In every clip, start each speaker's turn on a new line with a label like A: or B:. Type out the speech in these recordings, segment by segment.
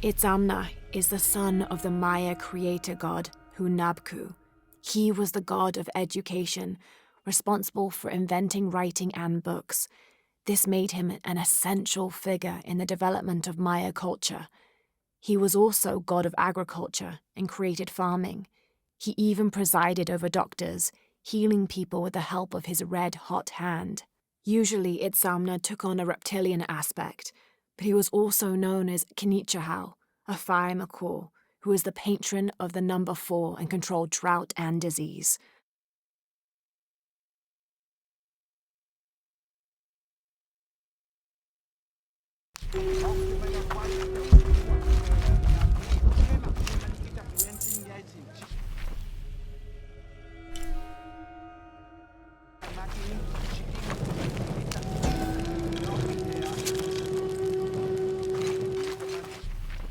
A: Itzamna is the son of the Maya creator god Hunabku. He was the god of education, responsible for inventing writing and books. This made him an essential figure in the development of Maya culture. He was also god of agriculture and created farming. He even presided over doctors, healing people with the help of his red-hot hand. Usually, Itzamna took on a reptilian aspect, but he was also known as Kinichahau, a fire macaw, who was the patron of the number 4 and controlled drought and disease.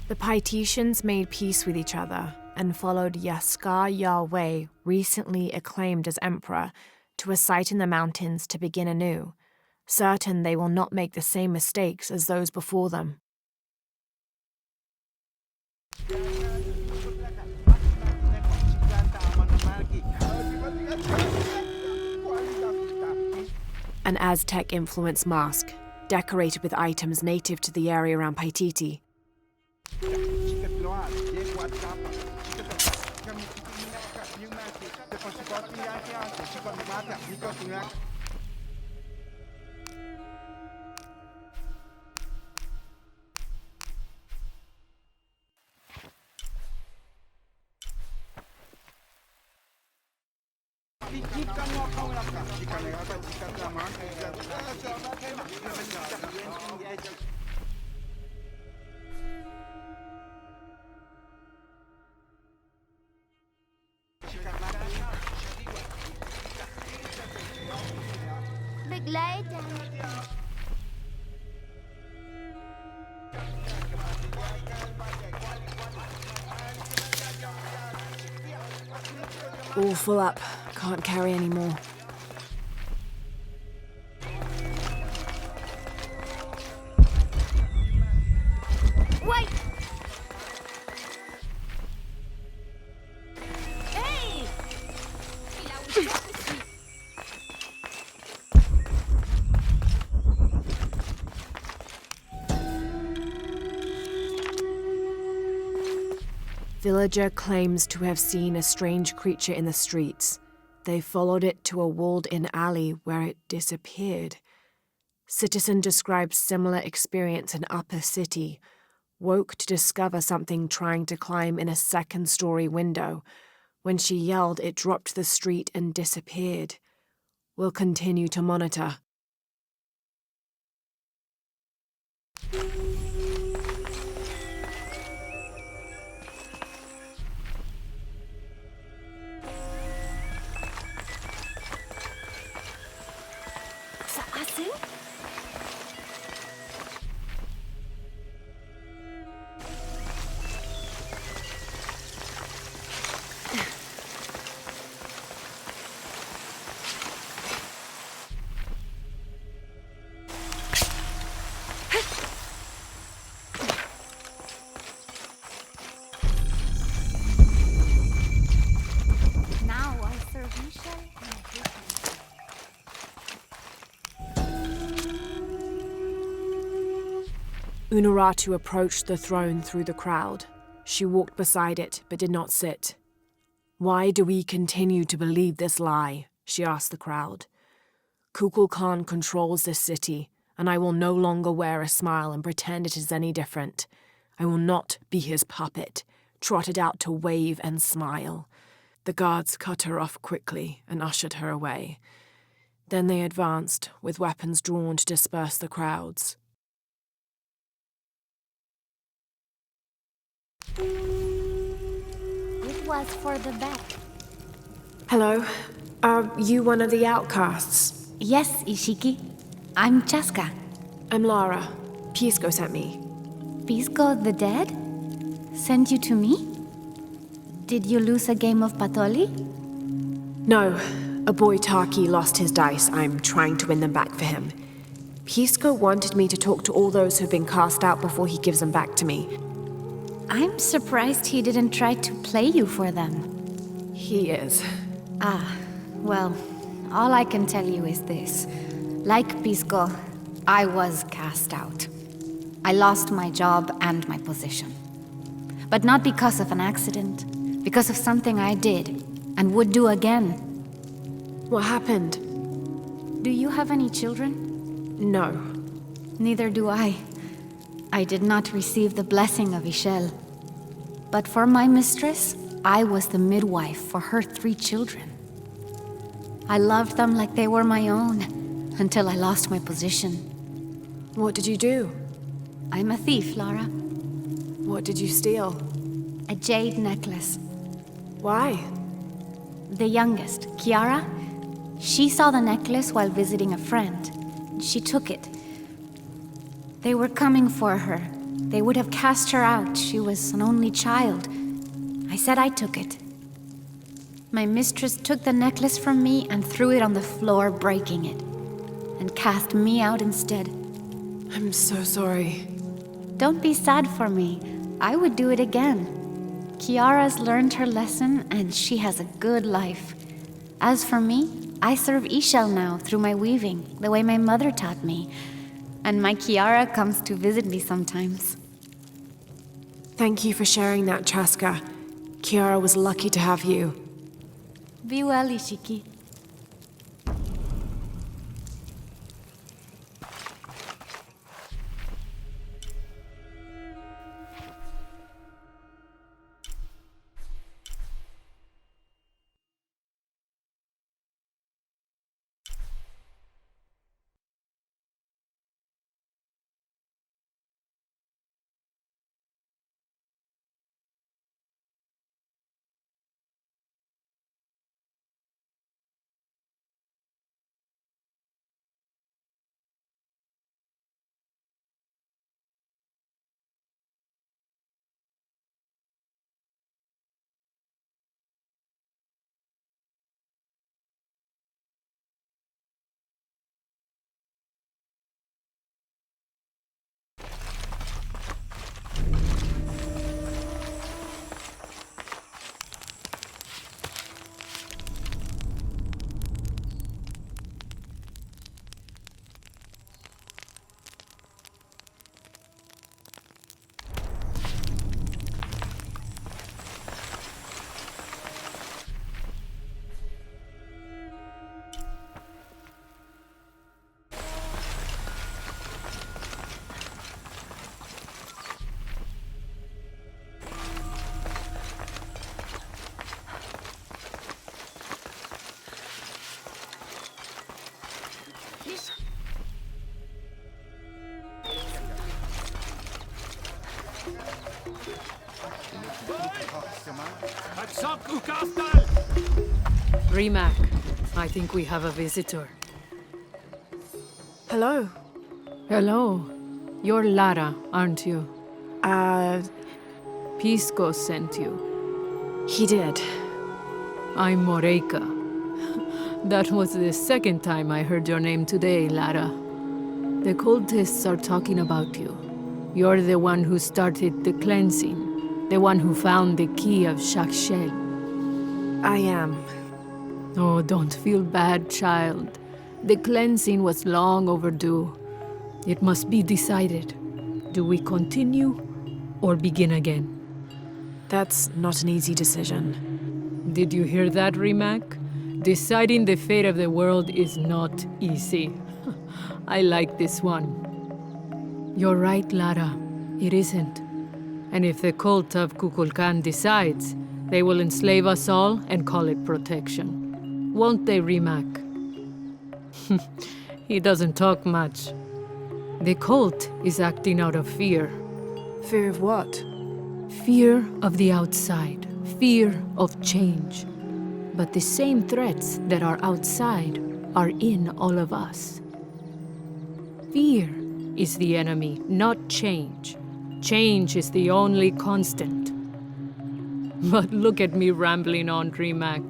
A: The Paititians made peace with each other and followed Yaskar Yahweh, recently acclaimed as emperor, to a site in the mountains to begin anew, certain they will not make the same mistakes as those before them. An Aztec-influenced mask, decorated with items native to the area around Paititi. All full up. Can't carry any more.
B: Wait! Hey!
A: Villager claims to have seen a strange creature in the streets. They followed it to a walled-in alley where it disappeared. Citizen describes similar experience in Upper City. Woke to discover something trying to climb in a second-story window. When she yelled, it dropped to the street and disappeared. We'll continue to monitor. Unuratu approached the throne through the crowd. She walked beside it, but did not sit. "Why do we continue to believe this lie?" she asked the crowd. "Kukulkan controls this city, and I will no longer wear a smile and pretend it is any different. I will not be his puppet, trotted out to wave and smile." The guards cut her off quickly and ushered her away. Then they advanced, with weapons drawn to disperse the crowds.
B: It was for the best.
A: Hello. Are you one of the outcasts?
B: Yes, Ishiki. I'm Chaska.
A: I'm Lara. Pisco sent me.
B: Pisco the dead? Sent you to me? Did you lose a game of Patoli?
A: No, a boy Taki lost his dice. I'm trying to win them back for him. Pisco wanted me to talk to all those who've been cast out before he gives them back to me.
B: I'm surprised he didn't try to play you for them.
A: He is.
B: Well, all I can tell you is this. Like Pisco, I was cast out. I lost my job and my position. But not because of an accident, because of something I did and would do again.
A: What happened?
B: Do you have any children?
A: No.
B: Neither do I. I did not receive the blessing of Ishel. But for my mistress, I was the midwife for her 3 children. I loved them like they were my own, until I lost my position.
A: What did you do?
B: I'm a thief, Lara.
A: What did you steal?
B: A jade necklace.
A: Why?
B: The youngest, Kiara, she saw the necklace while visiting a friend. She took it. They were coming for her. They would have cast her out. She was an only child. I said I took it. My mistress took the necklace from me and threw it on the floor, breaking it, and cast me out instead.
A: I'm so sorry.
B: Don't be sad for me. I would do it again. Kiara's learned her lesson, and she has a good life. As for me, I serve Ishel now through my weaving, the way my mother taught me. And my Kiara comes to visit me sometimes.
A: Thank you for sharing that, Chaska. Kiara was lucky to have you.
B: Be well, Ishiki.
C: Rimac, I think we have a visitor.
A: Hello.
C: Hello. You're Lara, aren't you? Pisco sent you.
A: He did.
C: I'm Moreika. That was the second time I heard your name today, Lara. The cultists are talking about you. You're the one who started the cleansing, the one who found the key of Shakshel.
A: I am.
C: Oh, don't feel bad, child. The cleansing was long overdue. It must be decided. Do we continue or begin again?
A: That's not an easy decision.
C: Did you hear that, Rimac? Deciding the fate of the world is not easy. I like this one. You're right, Lara. It isn't. And if the cult of Kukulkan decides, they will enslave us all and call it protection. Won't they, Rimac? He doesn't talk much. The cult is acting out of fear.
A: Fear of what?
C: Fear of the outside. Fear of change. But the same threats that are outside are in all of us. Fear is the enemy, not change. Change is the only constant. But look at me rambling on, Rimac.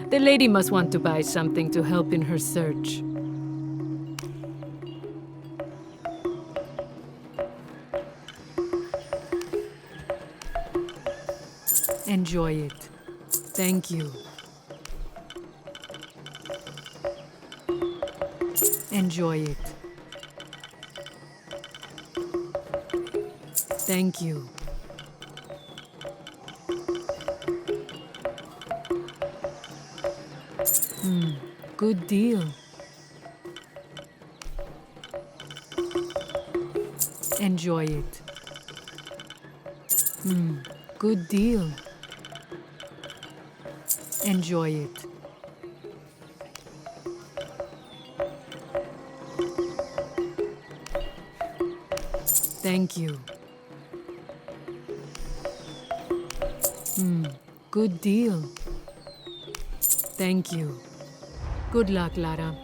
C: The lady must want to buy something to help in her search. Enjoy it. Thank you. Enjoy it. Thank you. Good deal. Enjoy it. Good deal. Enjoy it. Thank you. Good deal. Thank you. Good luck, Lara.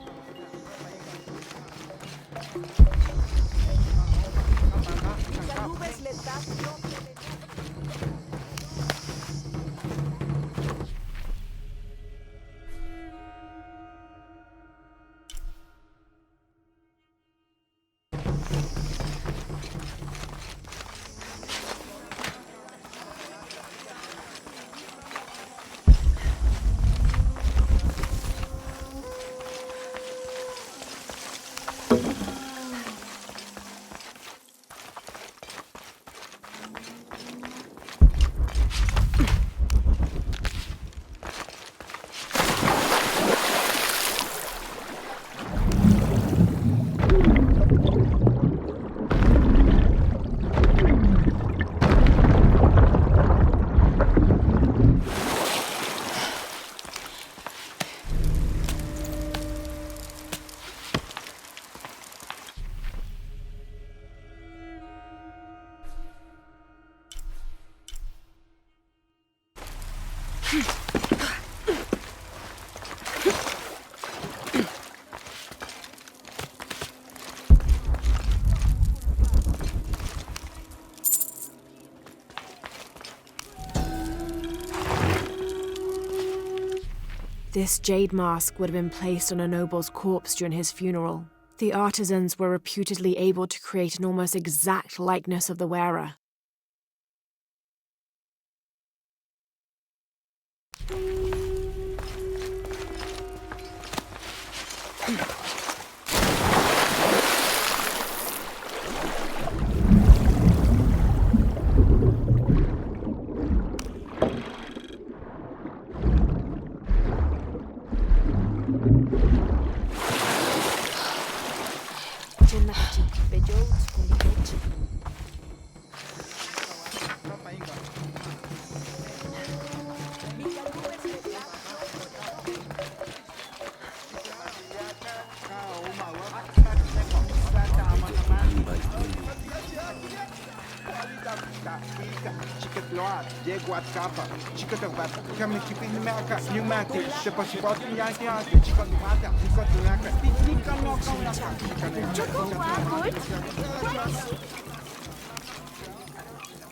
A: This jade mask would have been placed on a noble's corpse during his funeral. The artisans were reputedly able to create an almost exact likeness of the wearer.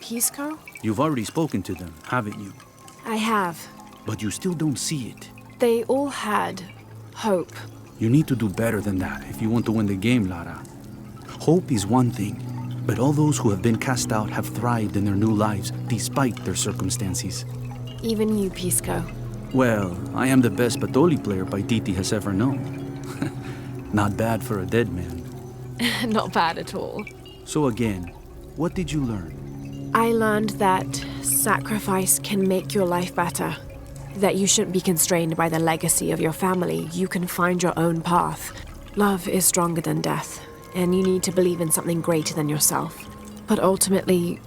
A: Pisco?
D: You've already spoken to them, haven't you?
A: I have.
D: But you still don't see it.
A: They all had hope.
D: You need to do better than that if you want to win the game, Lara. Hope is one thing, but all those who have been cast out have thrived in their new lives despite their circumstances.
A: Even you, Pisco.
D: Well, I am the best Patoli player Paititi has ever known. Not bad for a dead man.
A: Not bad at all.
D: So again, what did you learn?
A: I learned that sacrifice can make your life better. That you shouldn't be constrained by the legacy of your family. You can find your own path. Love is stronger than death, and you need to believe in something greater than yourself. But ultimately,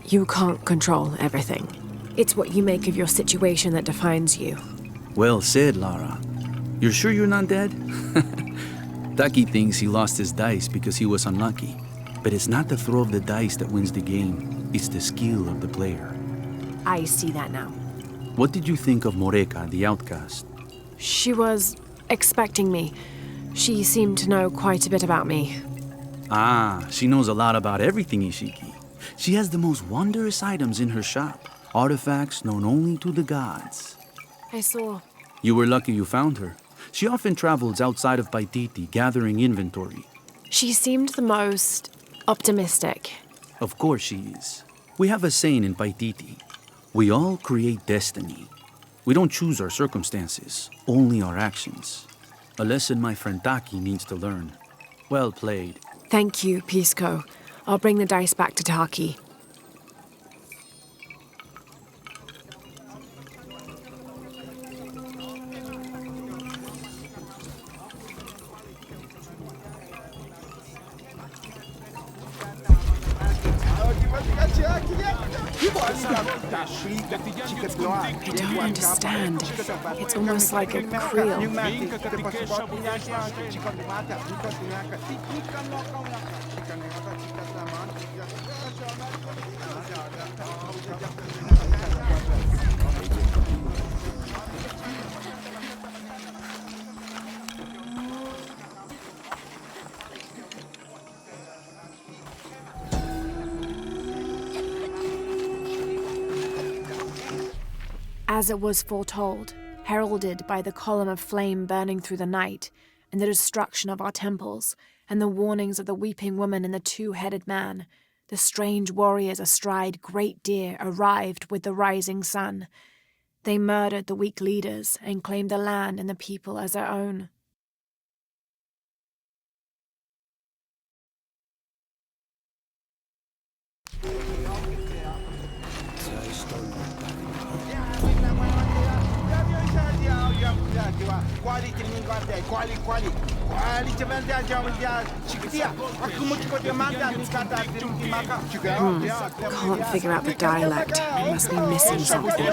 A: you can't control everything. It's what you make of your situation that defines you.
D: Well said, Lara. You're sure you're not dead? Taki thinks he lost his dice because he was unlucky. But it's not the throw of the dice that wins the game. It's the skill of the player.
A: I see that now.
D: What did you think of Moreka, the outcast?
A: She was expecting me. She seemed to know quite a bit about me.
D: Ah, she knows a lot about everything, Ishiki. She has the most wondrous items in her shop. Artifacts known only to the gods.
A: I saw.
D: You were lucky you found her. She often travels outside of Paititi, gathering inventory.
A: She seemed the most optimistic.
D: Of course she is. We have a saying in Paititi. We all create destiny. We don't choose our circumstances, only our actions. A lesson my friend Taki needs to learn. Well played.
A: Thank you, Pisco. I'll bring the dice back to Taki. I don't understand. It's almost like a creel. As it was foretold, heralded by the column of flame burning through the night, and the destruction of our temples, and the warnings of the weeping woman and the two-headed man, the strange warriors astride great deer arrived with the rising sun. They murdered the weak leaders and claimed the land and the people as their own. Can't figure out the dialect. I must be missing something.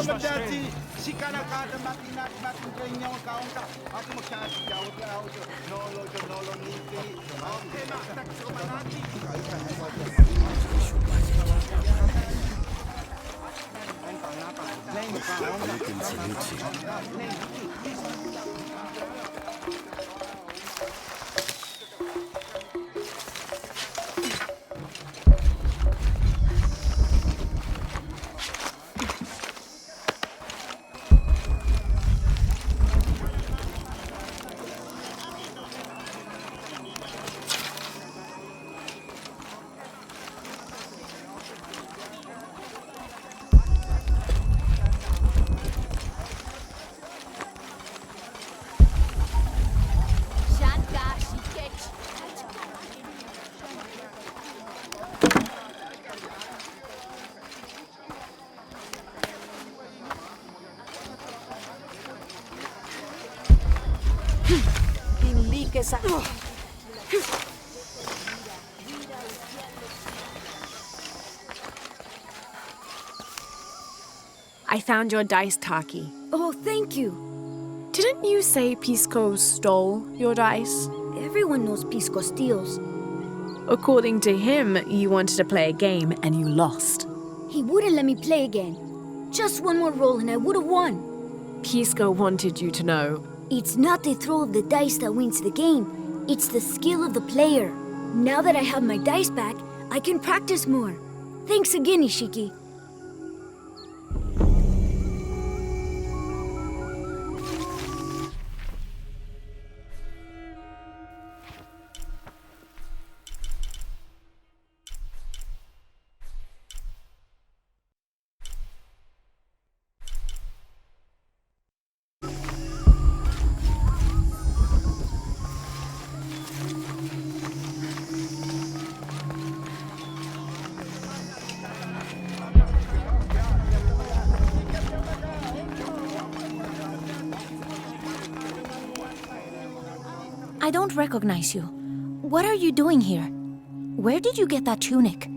A: I found your dice, Taki.
E: Oh, thank you.
A: Didn't you say Pisco stole your dice?
E: Everyone knows Pisco steals.
A: According to him, you wanted to play a game and you lost.
E: He wouldn't let me play again. Just one more roll and I would have won.
A: Pisco wanted you to know.
E: It's not the throw of the dice that wins the game. It's the skill of the player. Now that I have my dice back, I can practice more. Thanks again, Ishiki.
B: I don't recognize you. What are you doing here? Where did you get that tunic?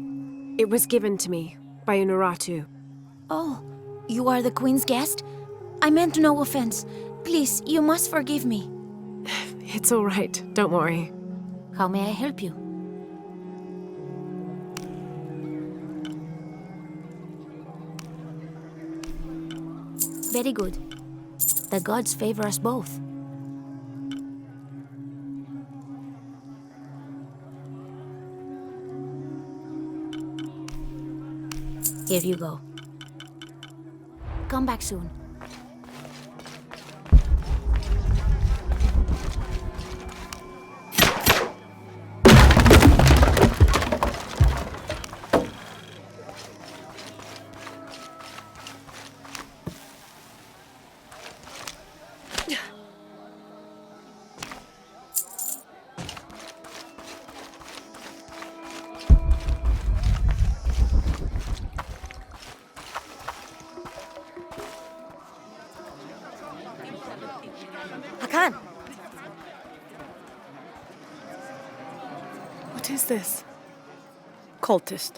A: It was given to me by Unuratu.
B: Oh, you are the Queen's guest? I meant no offense. Please, you must forgive me.
A: It's all right, don't worry.
B: How may I help you? Very good. The gods favor us both.
E: Here you go.
B: Come back soon.
E: Hakan!
A: What is this?
F: Cultist,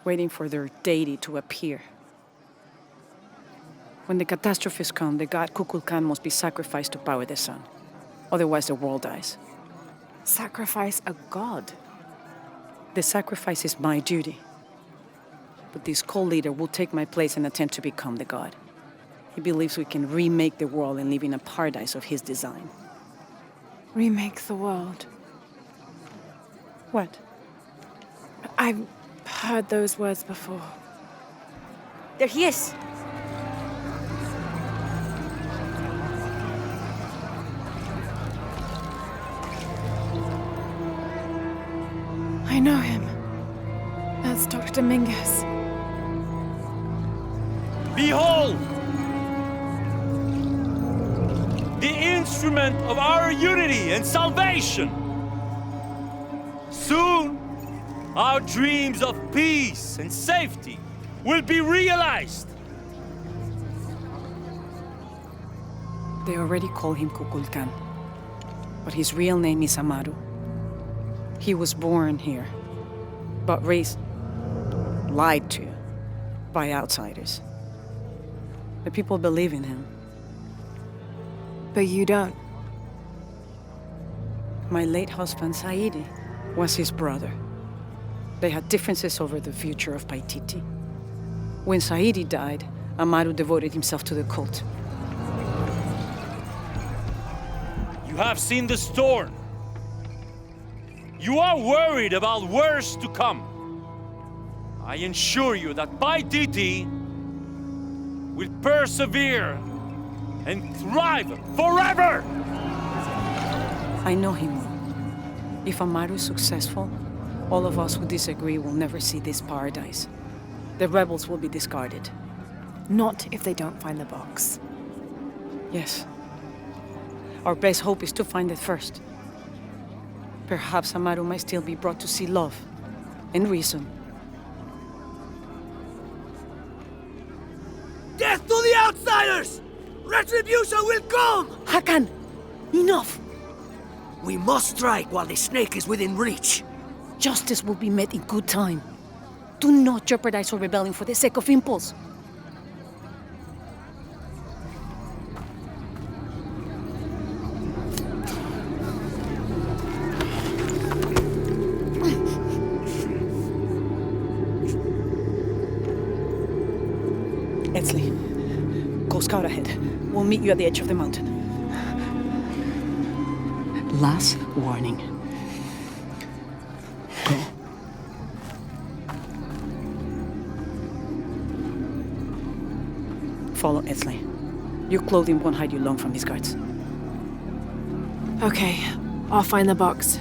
F: waiting for their deity to appear. When the catastrophes come, the god Kukulkan must be sacrificed to power the sun. Otherwise, the world dies.
A: Sacrifice a god?
F: The sacrifice is my duty. But this cult leader will take my place and attempt to become the god. He believes we can remake the world and live in a paradise of his design.
A: Remake the world.
F: What?
A: I've heard those words before.
E: There he is!
A: I know him. That's Dr. Dominguez.
G: Behold! The instrument of our unity and salvation! Soon, our dreams of peace and safety will be realized!
F: They already call him Kukulkan. But his real name is Amaru. He was born here, but raised, lied to, by outsiders. The people believe in him.
A: But you don't.
F: My late husband, Saidi, was his brother. They had differences over the future of Paititi. When Saidi died, Amaru devoted himself to the cult.
G: You have seen the storm. You are worried about worse to come. I assure you that Paititi will persevere and thrive forever!
F: I know he will. If Amaru is successful, all of us who disagree will never see this paradise. The rebels will be discarded.
A: Not if they don't find the box.
F: Yes. Our best hope is to find it first. Perhaps Amaru might still be brought to see love and reason.
H: Death to the outsiders! Retribution will come!
F: Hakan! Enough!
H: We must strike while the snake is within reach.
F: Justice will be met in good time. Do not jeopardize our rebellion for the sake of impulse. Etzli, go scout ahead. We'll meet you at the edge of the mountain. Last warning. Go. Follow Etzli. Your clothing won't hide you long from these guards.
A: Okay, I'll find the box.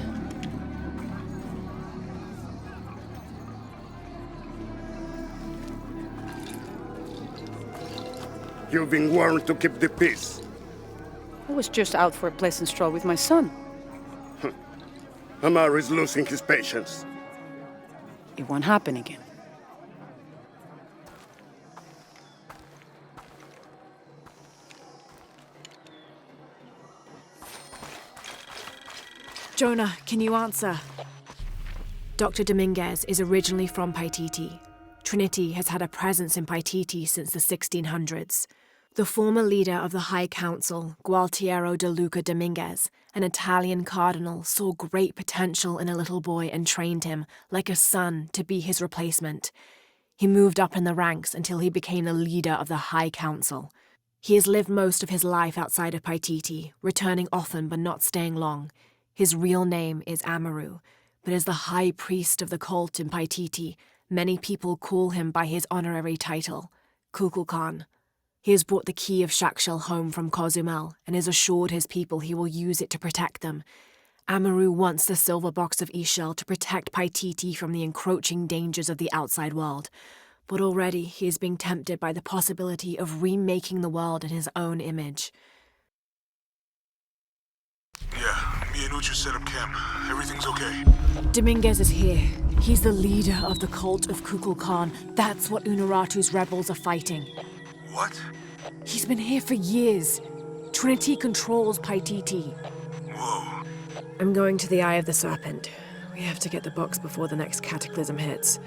I: You've been warned to keep the peace.
F: I was just out for a pleasant stroll with my son.
I: Amaru is losing his patience.
F: It won't happen again.
A: Jonah, can you answer? Dr. Dominguez is originally from Paititi. Trinity has had a presence in Paititi since the 1600s. The former leader of the High Council, Gualtiero de Luca Dominguez, an Italian cardinal, saw great potential in a little boy and trained him, like a son, to be his replacement. He moved up in the ranks until he became the leader of the High Council. He has lived most of his life outside of Paititi, returning often but not staying long. His real name is Amaru, but as the high priest of the cult in Paititi, Many people call him by his honorary title, Kukulkan. He has brought the key of Shakshel home from Cozumel and has assured his people he will use it to protect them. Amaru wants the silver box of Ishel to protect Paititi from the encroaching dangers of the outside world, but already he is being tempted by the possibility of remaking the world in his own image.
J: Yeah, me and Uchu set up camp. Everything's okay.
A: Dominguez is here. He's the leader of the cult of Kukulkan. That's what Unuratu's rebels are fighting.
J: What?
A: He's been here for years. Trinity controls Paititi.
J: Whoa.
A: I'm going to the Eye of the Serpent. We have to get the box before the next cataclysm hits.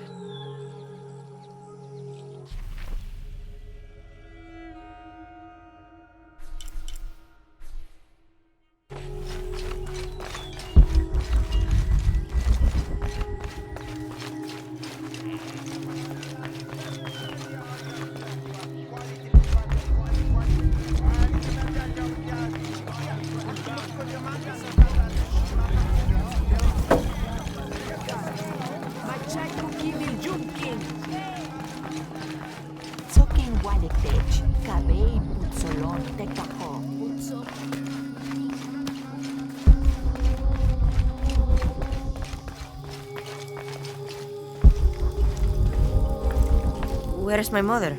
K: Where's my mother?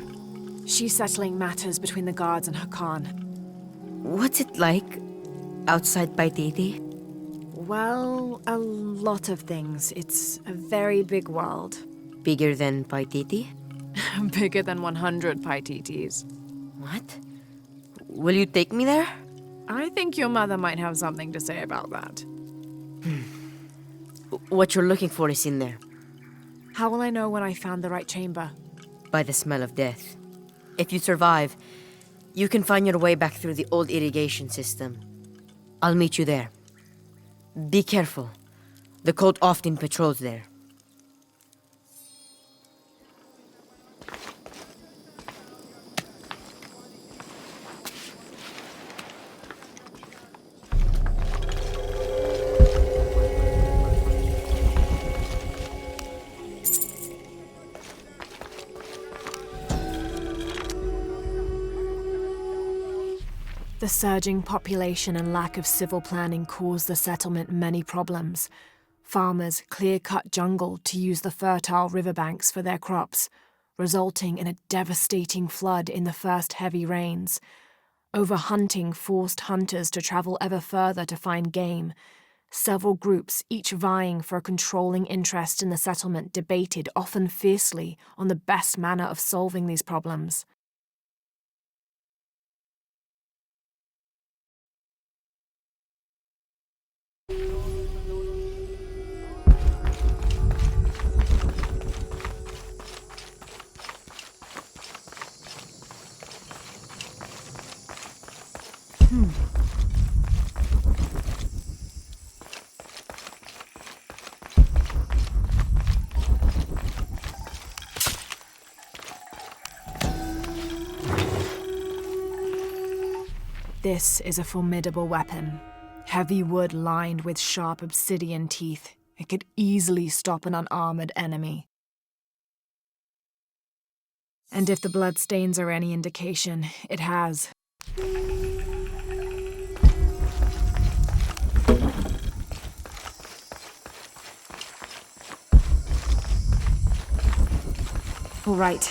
A: She's settling matters between the guards and Hakan.
K: What's it like outside Paititi?
A: Well, a lot of things. It's a very big world.
K: Bigger than Paititi?
A: Bigger than 100 Paititis.
K: What? Will you take me there?
A: I think your mother might have something to say about that.
K: What you're looking for is in there.
A: How will I know when I found the right chamber?
K: By the smell of death. If you survive, you can find your way back through the old irrigation system. I'll meet you there. Be careful. The cult often patrols there.
A: The surging population and lack of civil planning caused the settlement many problems. Farmers clear-cut jungle to use the fertile riverbanks for their crops, resulting in a devastating flood in the first heavy rains. Overhunting forced hunters to travel ever further to find game. Several groups, each vying for a controlling interest in the settlement, debated, often fiercely, on the best manner of solving these problems. This is a formidable weapon. Heavy wood lined with sharp obsidian teeth. It could easily stop an unarmored enemy. And if the bloodstains are any indication, it has. All right.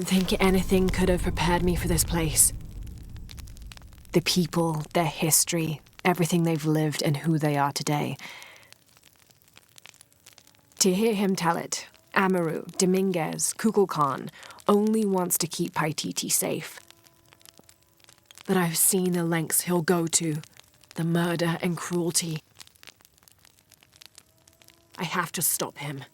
A: don't think anything could have prepared me for this place. The people, their history, everything they've lived, and who they are today. To hear him tell it, Amaru, Dominguez, Kukulkan only wants to keep Paititi safe. But I've seen the lengths he'll go to, the murder and cruelty. I have to stop him.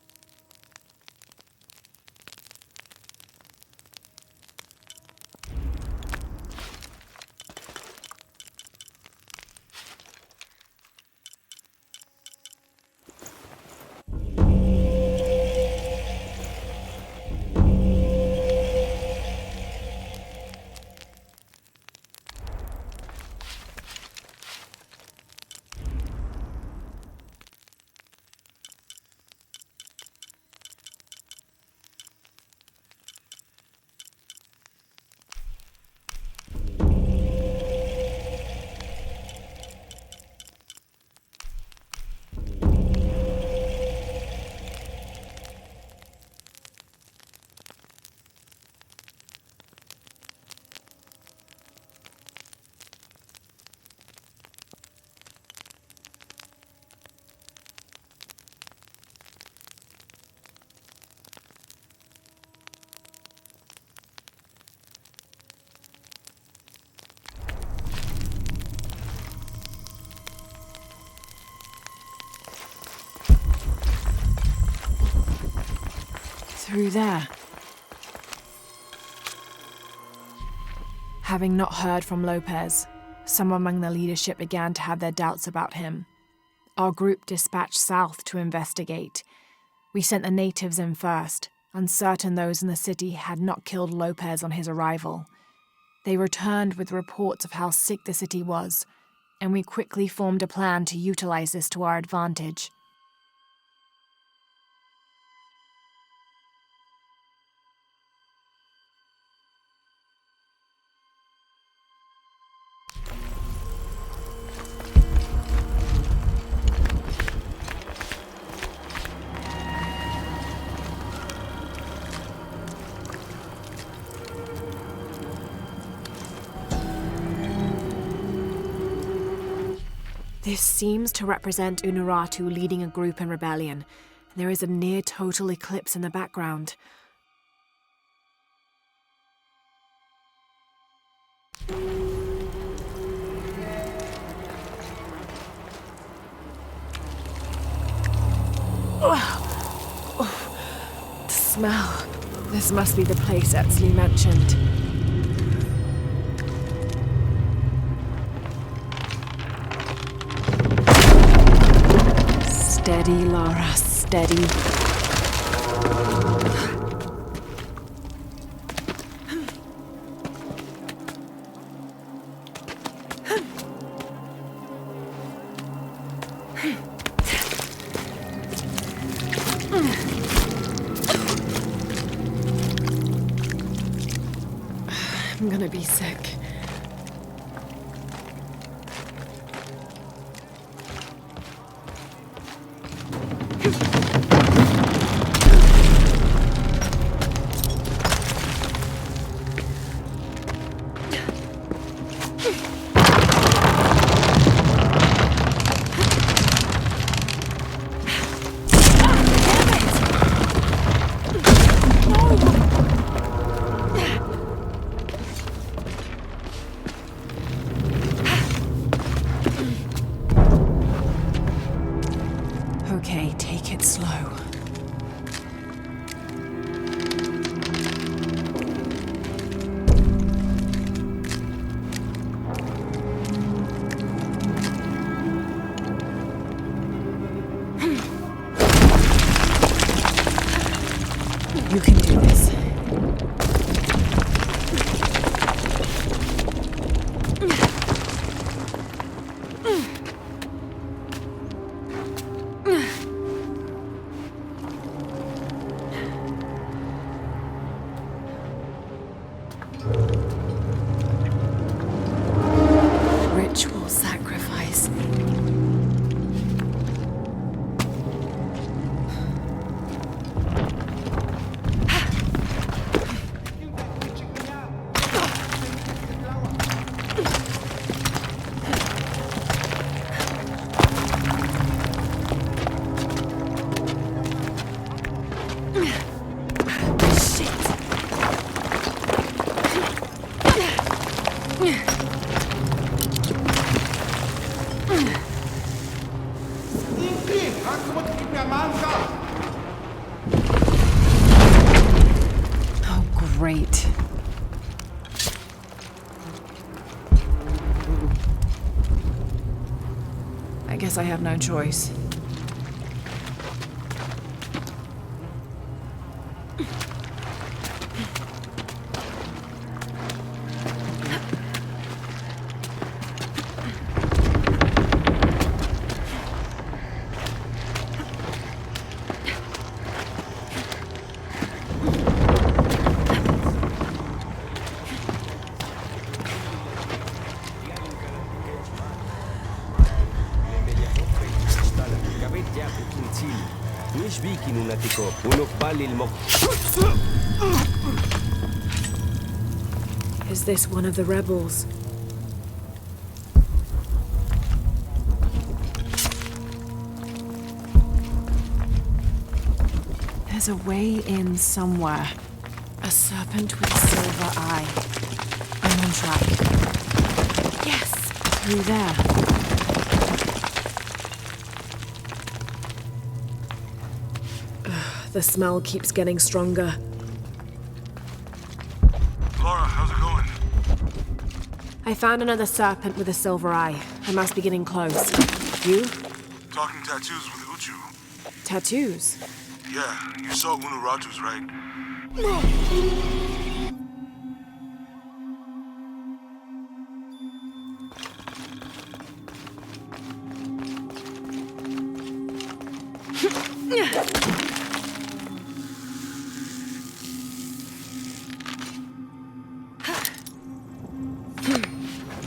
A: Through there. Having not heard from Lopez, some among the leadership began to have their doubts about him. Our group dispatched south to investigate. We sent the natives in first, uncertain those in the city had not killed Lopez on his arrival. They returned with reports of how sick the city was, and we quickly formed a plan to utilize this to our advantage. This seems to represent Unuratu leading a group in rebellion. There is a near-total eclipse in the background. The smell. This must be the place Etzli mentioned. Steady, Lara, steady. I'm gonna be sick. Okay, take it slow. Oh, great. I guess I have no choice. Is this one of the rebels? There's a way in somewhere. A serpent with a silver eye. I'm on track. Yes! Through there. The smell keeps getting stronger.
J: Laura, how's it going?
A: I found another serpent with a silver eye. I must be getting close. You?
J: Talking tattoos with Uchu.
A: Tattoos?
J: Yeah, you saw Unu Rajus, right?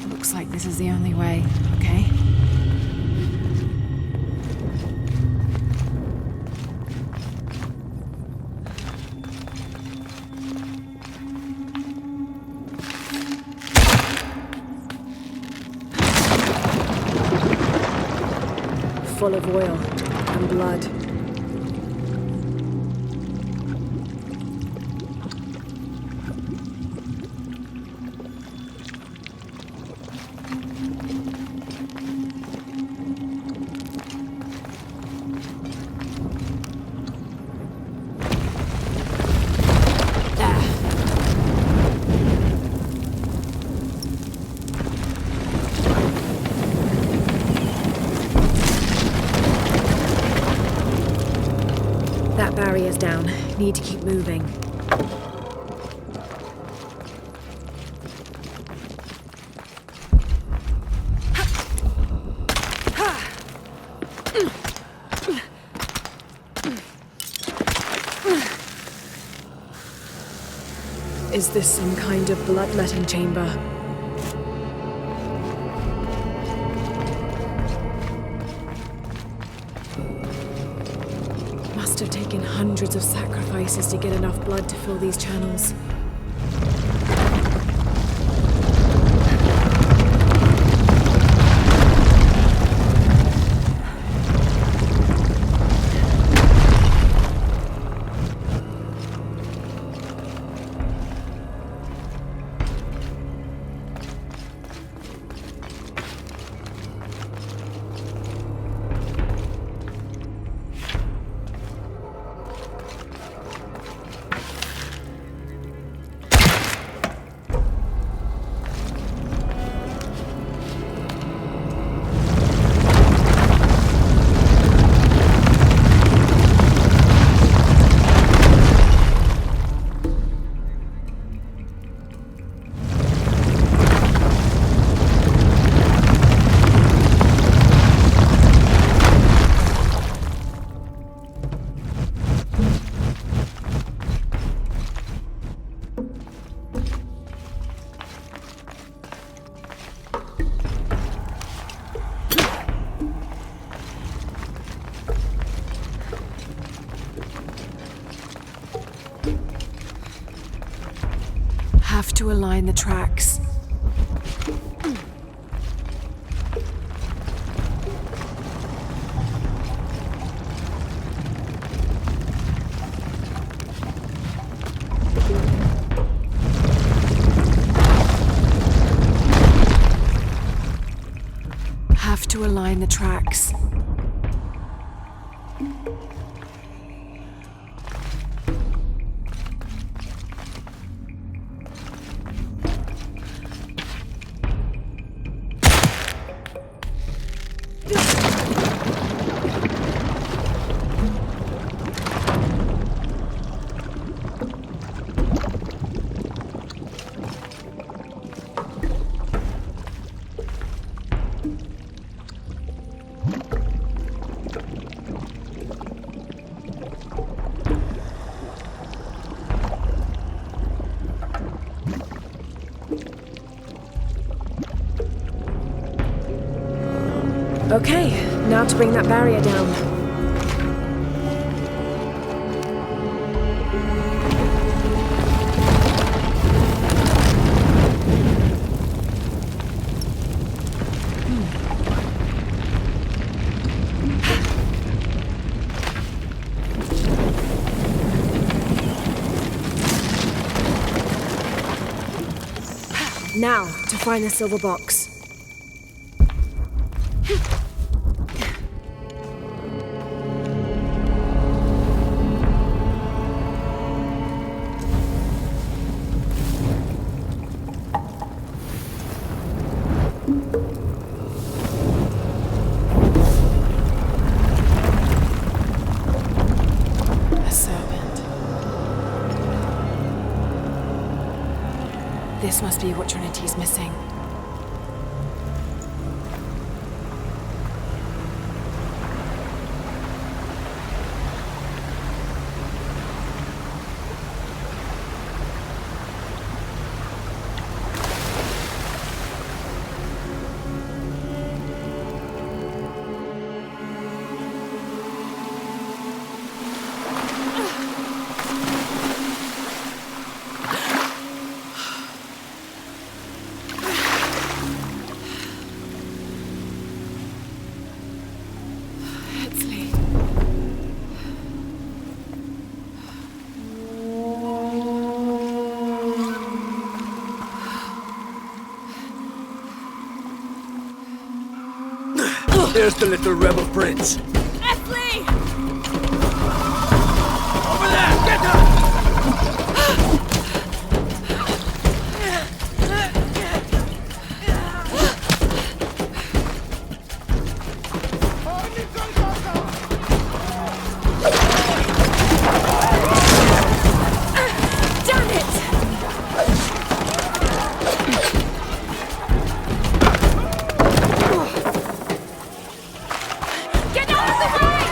A: Looks like this is the only way, okay? Full of oil and blood. That barrier's down. Need to keep moving. Is this some kind of bloodletting chamber? Must have taken hundreds of sacrifices to get enough blood to fill these channels. Have to align the tracks. to align the tracks.
L: Okay, now to bring that barrier down. Now, to find the silver box.
A: A serpent. This must be what Trinity's missing. It's late.
H: There's the little rebel prince.
L: Esley!
H: Over there! Get her!
L: Damn it! Get out of the way!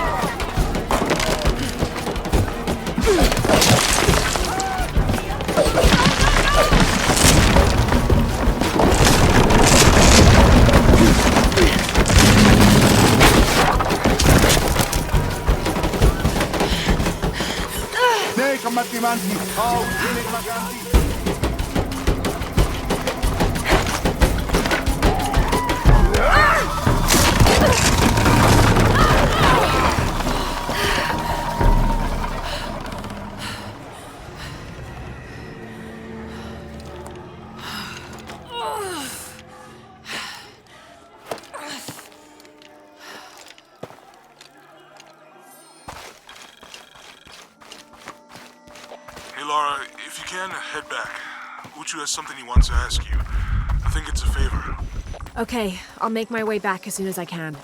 J: Nee, combattimanti! Oh, ultimi vaganti! Hey Lara, if you can, head back. Uchu has something he wants to ask you. I think it's a favor.
L: Okay, I'll make my way back as soon as I can.